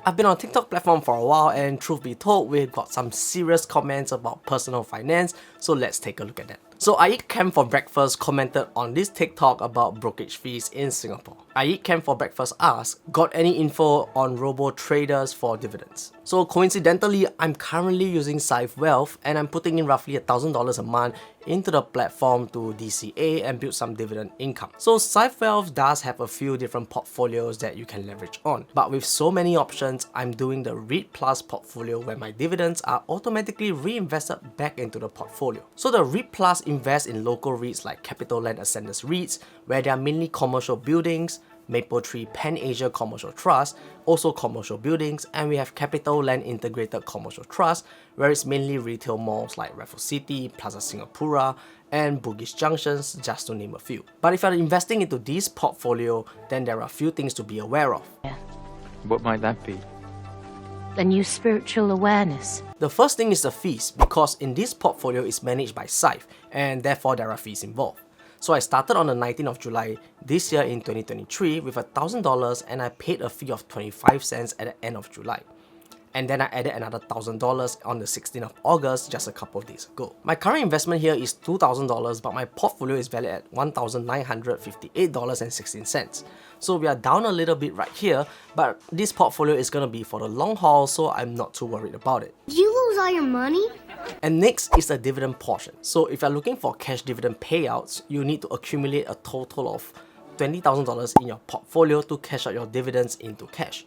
I've been on TikTok platform for a while, and truth be told, we've got some serious comments about personal finance, so let's take a look at that. So I Eat Cam for Breakfast commented on this TikTok about brokerage fees in Singapore. I Eat Cam for Breakfast asked, got any info on Robo traders for dividends? So coincidentally, I'm currently using Scythe Wealth and I'm putting in roughly $1,000 a month into the platform to DCA and build some dividend income. So Scythe Wealth does have a few different portfolios that you can leverage on, but with so many options, I'm doing the REIT Plus portfolio where my dividends are automatically reinvested back into the portfolio. So the REIT Plus invests in local REITs like Capital Land Ascendas REITs, where they are mainly commercial buildings, Mapletree Pan Asia Commercial Trust, also commercial buildings, and we have Capital Land Integrated Commercial Trust, where it's mainly retail malls like Raffles City, Plaza Singapura, and Bugis Junctions, just to name a few. But if you're investing into this portfolio, then there are a few things to be aware of. What might that be? A new spiritual awareness. The first thing is the fees, because in this portfolio it's managed by Scythe, and therefore there are fees involved. So I started on the 19th of July this year in 2023 with $1,000, and I paid a fee of 25 cents at the end of July. And then I added another $1,000 on the 16th of August just a couple of days ago. My current investment here is $2,000, but my portfolio is valued at $1,958.16. So we are down a little bit right here, but this portfolio is going to be for the long haul, so I'm not too worried about it. Did you lose all your money? And next is the dividend portion. So if you're looking for cash dividend payouts, you need to accumulate a total of $20,000 in your portfolio to cash out your dividends into cash.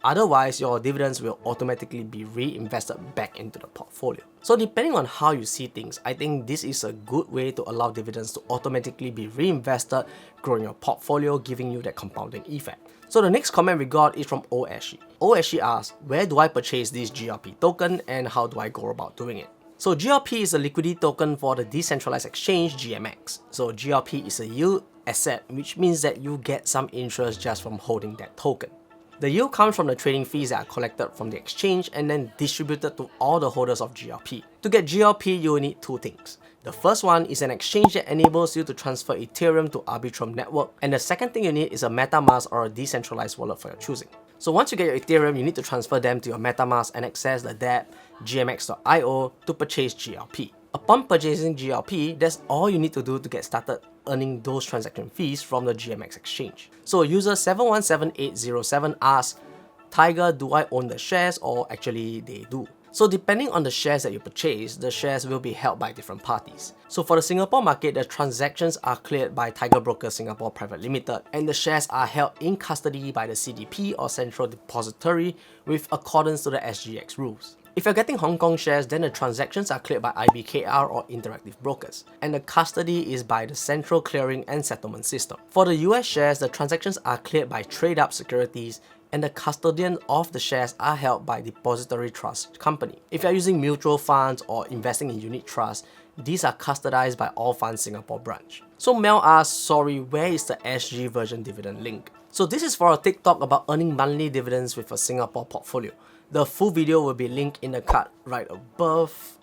Otherwise, your dividends will automatically be reinvested back into the portfolio. So depending on how you see things, I think this is a good way to allow dividends to automatically be reinvested, growing your portfolio, giving you that compounding effect. So the next comment we got is from OSG. OSG asks, where do I purchase this GLP token and how do I go about doing it? So GLP is a liquidity token for the decentralized exchange GMX. So GLP is a yield asset, which means that you get some interest just from holding that token. The yield comes from the trading fees that are collected from the exchange and then distributed to all the holders of GLP. To get GLP, you will need two things. The first one is an exchange that enables you to transfer Ethereum to Arbitrum network, and the second thing you need is a MetaMask or a decentralized wallet for your choosing. So once you get your Ethereum, you need to transfer them to your MetaMask and access the dApp gmx.io to purchase GLP. Upon purchasing GLP, that's all you need to do to get started earning those transaction fees from the GMX exchange. So user 717807 asks, Tiger, do I own the shares? Or actually they do. So depending on the shares that you purchase, the shares will be held by different parties. So for the Singapore market, the transactions are cleared by TigerBrokers Singapore Private Limited, and the shares are held in custody by the CDP or Central Depository with accordance to the SGX rules. If you're getting Hong Kong shares, then the transactions are cleared by IBKR or Interactive Brokers, and the custody is by the Central Clearing and Settlement System. For the US shares, the transactions are cleared by TradeUp Securities, and the custodian of the shares are held by Depository Trust Company. If you're using mutual funds or investing in unit trusts, these are custodized by Allfunds Singapore branch. So Mel asks, sorry, where is the SG version dividend link? So this is for a TikTok about earning monthly dividends with a Singapore portfolio. The full video will be linked in the card right above,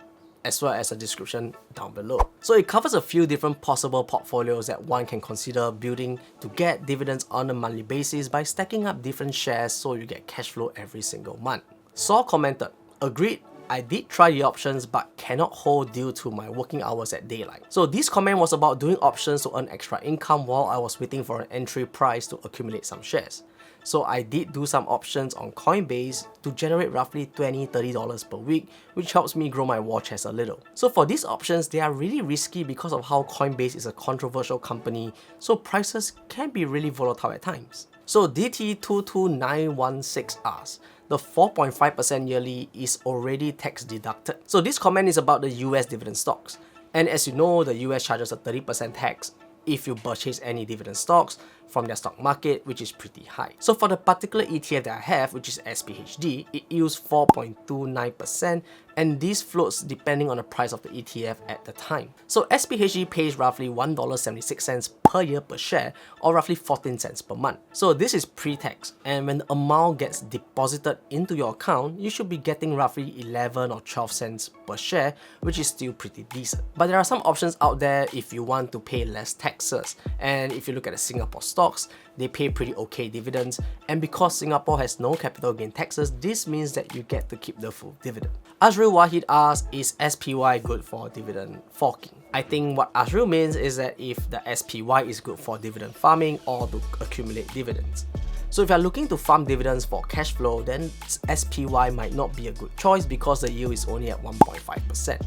as well as a description down below. So it covers a few different possible portfolios that one can consider building to get dividends on a monthly basis by stacking up different shares so you get cash flow every single month. Saul commented, agreed, I did try the options but cannot hold due to my working hours at daylight. So this comment was about doing options to earn extra income while I was waiting for an entry price to accumulate some shares. So I did do some options on Coinbase to generate roughly $20–30 per week, which helps me grow my war chest a little. So for these options, they are really risky because of how Coinbase is a controversial company, so prices can be really volatile at times. So DT22916 asks, the 4.5% yearly is already tax deducted. So this comment is about the US dividend stocks. And as you know, the US charges a 30% tax if you purchase any dividend stocks from their stock market, which is pretty high. So for the particular ETF that I have, which is SPHD, it yields 4.29%, and this floats depending on the price of the ETF at the time. So SPHD pays roughly $1.76 per year per share, or roughly 14 cents per month. So this is pre-tax, and when the amount gets deposited into your account, you should be getting roughly 11 or 12 cents per share, which is still pretty decent. But there are some options out there if you want to pay less taxes, and if you look at the Singapore stock stocks, they pay pretty okay dividends, and because Singapore has no capital gain taxes, this means that you get to keep the full dividend. Azril Wahid asks, is SPY good for dividend forking? I think what Azril means is that if the SPY is good for dividend farming or to accumulate dividends. So if you're looking to farm dividends for cash flow, then SPY might not be a good choice because the yield is only at 1.5%.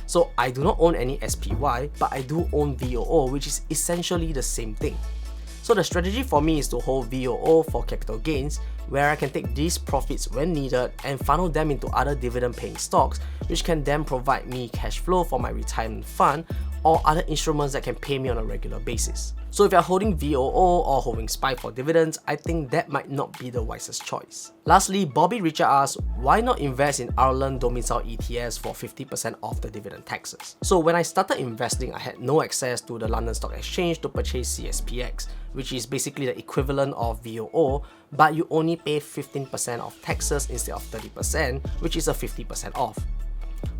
So I do not own any SPY, but I do own VOO, which is essentially the same thing. So the strategy for me is to hold VOO for capital gains, where I can take these profits when needed and funnel them into other dividend paying stocks, which can then provide me cash flow for my retirement fund or other instruments that can pay me on a regular basis. So if you're holding VOO or holding SPY for dividends, I think that might not be the wisest choice. Lastly, Bobby Richard asks, why not invest in Ireland domicile ETFs for 50% off the dividend taxes? So when I started investing, I had no access to the London Stock Exchange to purchase CSPX, which is basically the equivalent of VOO, but you only pay 15% of taxes instead of 30%, which is a 50% off.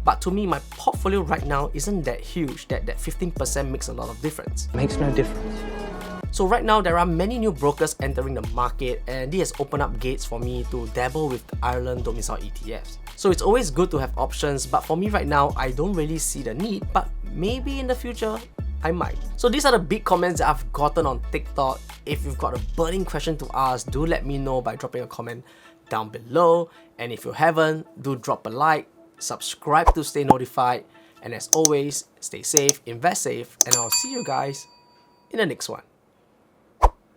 But to me, my portfolio right now isn't that huge that 15% makes a lot of difference. Makes no difference. So right now, there are many new brokers entering the market, and this has opened up gates for me to dabble with the Ireland domicile ETFs. So it's always good to have options, but for me right now, I don't really see the need, but maybe in the future, I might. So these are the big comments that I've gotten on TikTok. If you've got a burning question to ask, do let me know by dropping a comment down below. And if you haven't, do drop a like, subscribe to stay notified, and as always, stay safe, invest safe, and I'll see you guys in the next one.